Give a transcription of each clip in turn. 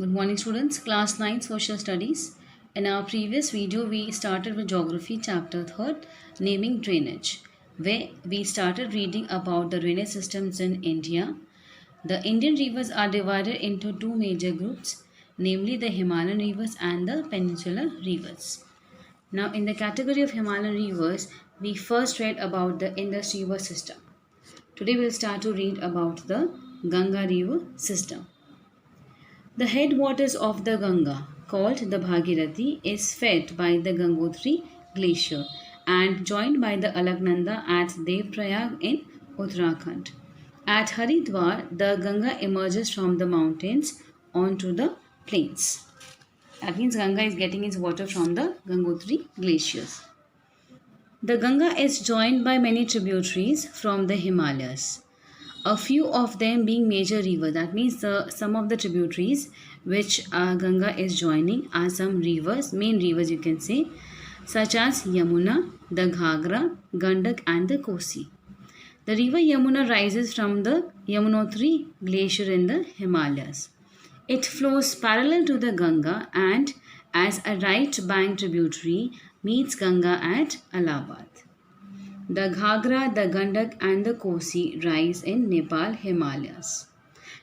Good morning students, class 9 social studies. In our previous video we started with geography chapter 3rd naming drainage, where we started reading about the drainage systems in India. The Indian rivers are divided into two major groups, namely the Himalayan rivers and the peninsular rivers. Now in the category of Himalayan rivers, we first read about the Indus river system. Today we'll start to read about the Ganga river system. The headwaters of the Ganga, called the Bhagirathi, is fed by the Gangotri glacier and joined by the Alaknanda at Devprayag in Uttarakhand. At Haridwar, the Ganga emerges from the mountains onto the plains. That means Ganga is getting its water from the Gangotri glaciers. The Ganga is joined by many tributaries from the Himalayas. A few of them being major rivers. That means some of the tributaries which Ganga is joining are some rivers, main rivers you can say, such as Yamuna, the Ghagra, Gandak and the Kosi. The river Yamuna rises from the Yamunotri glacier in the Himalayas. It flows parallel to the Ganga and as a right bank tributary meets Ganga at Allahabad. The Ghagra, the Gandak and the Kosi rise in Nepal Himalayas.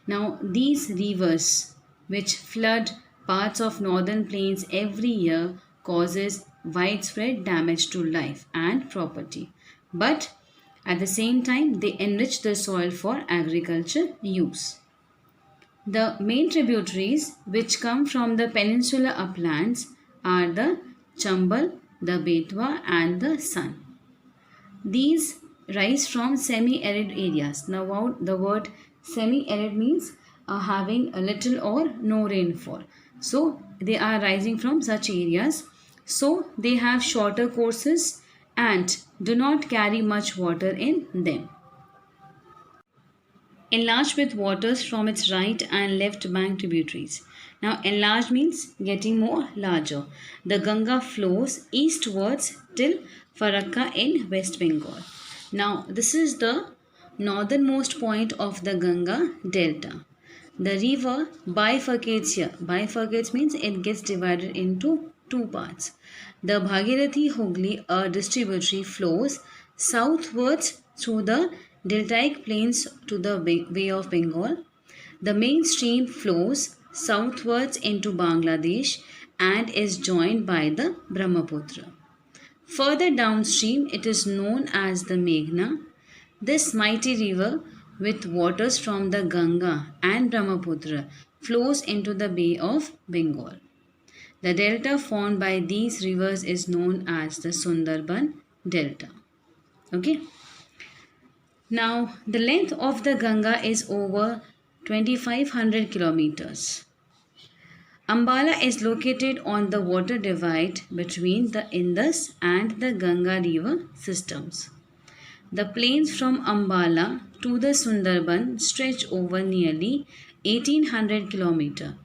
Now these rivers which flood parts of northern plains every year causes widespread damage to life and property. But at the same time they enrich the soil for agriculture use. The main tributaries which come from the peninsular uplands are the Chambal, the Betwa and the Son. These rise from semi-arid areas. Now the word semi-arid means having a little or no rainfall. So they are rising from such areas. So they have shorter courses and do not carry much water in them. Enlarged with waters from its right and left bank tributaries. Now enlarged means getting more larger. The Ganga flows eastwards till Farakka in West Bengal. Now this is the northernmost point of the Ganga delta. The river bifurcates here. Bifurcates means it gets divided into two parts. The Bhagirathi Hooghly, a distributary, flows southwards through the deltaic plains to the Bay of Bengal. The main stream flows southwards into Bangladesh and is joined by the Brahmaputra. Further downstream, it is known as the Meghna. This mighty river, with waters from the Ganga and Brahmaputra, flows into the Bay of Bengal. The delta formed by these rivers is known as the Sundarban Delta. Okay. Now, the length of the Ganga is over 2500 kilometers. Ambala is located on the water divide between the Indus and the Ganga river systems. The plains from Ambala to the Sundarban stretch over nearly 1800 kilometers,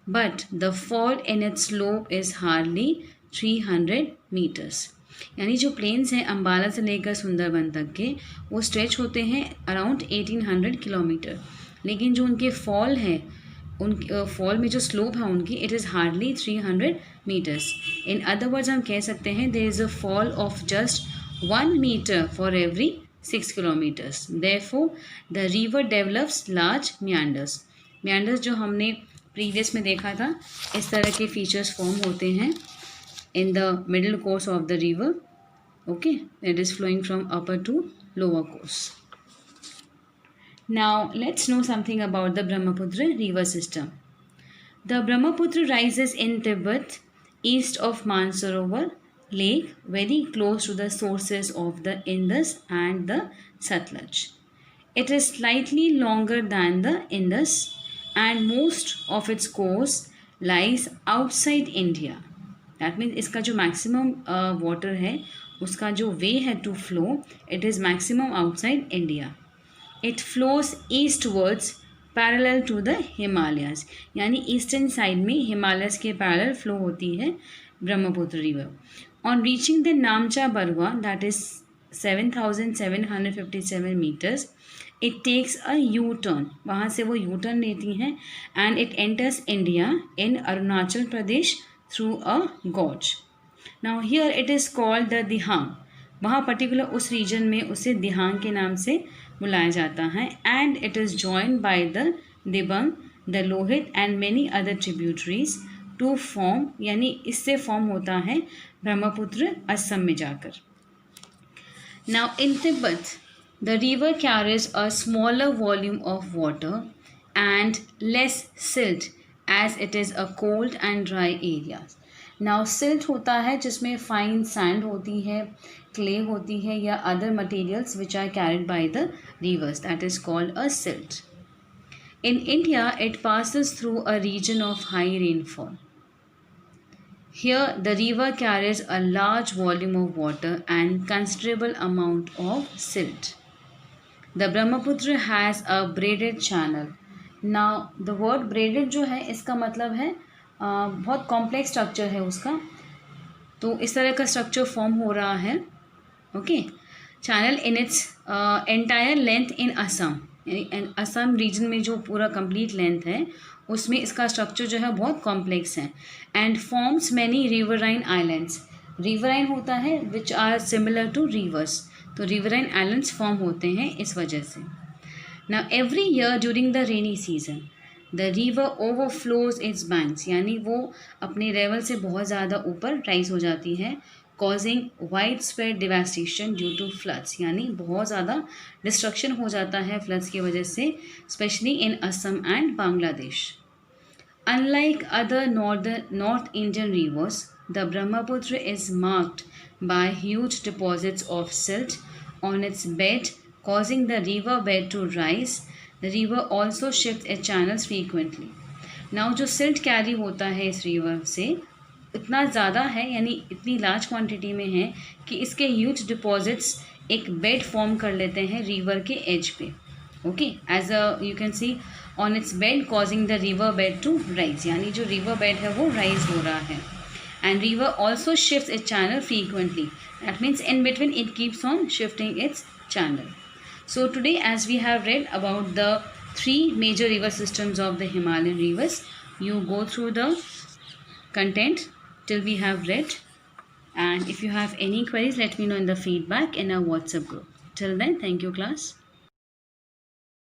but the fall in its slope is hardly 300 meters. यानी जो planes हैं अम्बाला से लेकर सुंदरबन तक के वो stretch होते हैं अराउंड 1800 किलोमीटर, लेकिन जो उनके फॉल है उन फॉल में जो स्लोप है उनकी it is hardly 300 metres. In other words हम कह सकते हैं there is a fall of just 1 metre for every 6 kilometres. Therefore the river develops large meanders. meanders जो हमने प्रीवियस में देखा था, इस तरह के फीचर्स फॉर्म होते हैं in the middle course of the river. Okay, it is flowing from upper to lower course. Now let's know something about the Brahmaputra river system. The Brahmaputra rises in Tibet east of Mansarovar lake, very close to the sources of the Indus and the Satluj. It is slightly longer than the Indus and most of its course lies outside India. That means इसका जो maximum water है उसका जो way है to flow it is maximum outside India. It flows eastwards parallel to the Himalayas, यानी eastern side में हिमालयस के parallel flow होती है Brahmaputra river. On reaching the Namcha Barwa that is 7,757 meters. It takes a U-turn. वहाँ से वो U-turn लेती हैं and it enters India in Arunachal Pradesh through a gorge. Now here it is called the Dihang. वहाँ particular उस region में उसे दिहांग के नाम से बुलाया जाता है and it is joined by the Dibang, the Lohit and many other tributaries to form, यानी इससे फॉर्म होता है ब्रह्मपुत्र असम में जाकर. Now in Tibet the river carries a smaller volume of water and less silt as it is a cold and dry areas. Now silt होता है जिसमें fine sand होती है, क्ले होती है या other materials which are carried by the rivers, that is called a silt. In India it passes through a region of high rainfall. Here the river carries a large volume of water and considerable amount of silt. The Brahmaputra has a braided channel. Now the word braided जो है इसका मतलब है बहुत complex structure है उसका, तो इस तरह का स्ट्रक्चर फॉर्म हो रहा है. Okay, channel in its entire length in Assam, यानी असम रीजन में जो पूरा कंप्लीट लेंथ है उसमें इसका स्ट्रक्चर जो है बहुत कॉम्प्लेक्स है. And forms many riverine islands. Riverine होता है which are similar to rivers, तो रिवराइन आइलैंड्स फॉर्म होते हैं इस वजह से. Now every year during the rainy season the river overflows its banks, यानी वो अपने लेवल से बहुत ज़्यादा ऊपर राइज हो जाती है, causing wide spread devastation due to floods, यानी बहुत ज़्यादा डिस्ट्रक्शन हो जाता है फ्लड्स की वजह से, specially in Assam and Bangladesh. Unlike other north Indian reverse the Brahmaputra is marked by huge deposits of silt on its bed, causing the river bed to rise. The river also shifts its channels frequently. Now जो silt carry होता है इस river से इतना ज़्यादा है, यानी इतनी लार्ज क्वांटिटी में है कि इसके ह्यूज डिपॉजिट्स एक बेड फॉर्म कर लेते हैं रिवर के एज पे. Okay, as a you can see on its bed causing the river bed to rise, यानी जो रिवर बेड है वो राइज हो रहा है. And river also shifts it's channel frequently, that means in between it keeps on shifting it's channel. So today as we have read about the 3 major river systems of the Himalayan rivers, you go through the content till we have read, and if you have any queries let me know in the feedback in our WhatsApp group. Till then, thank you class.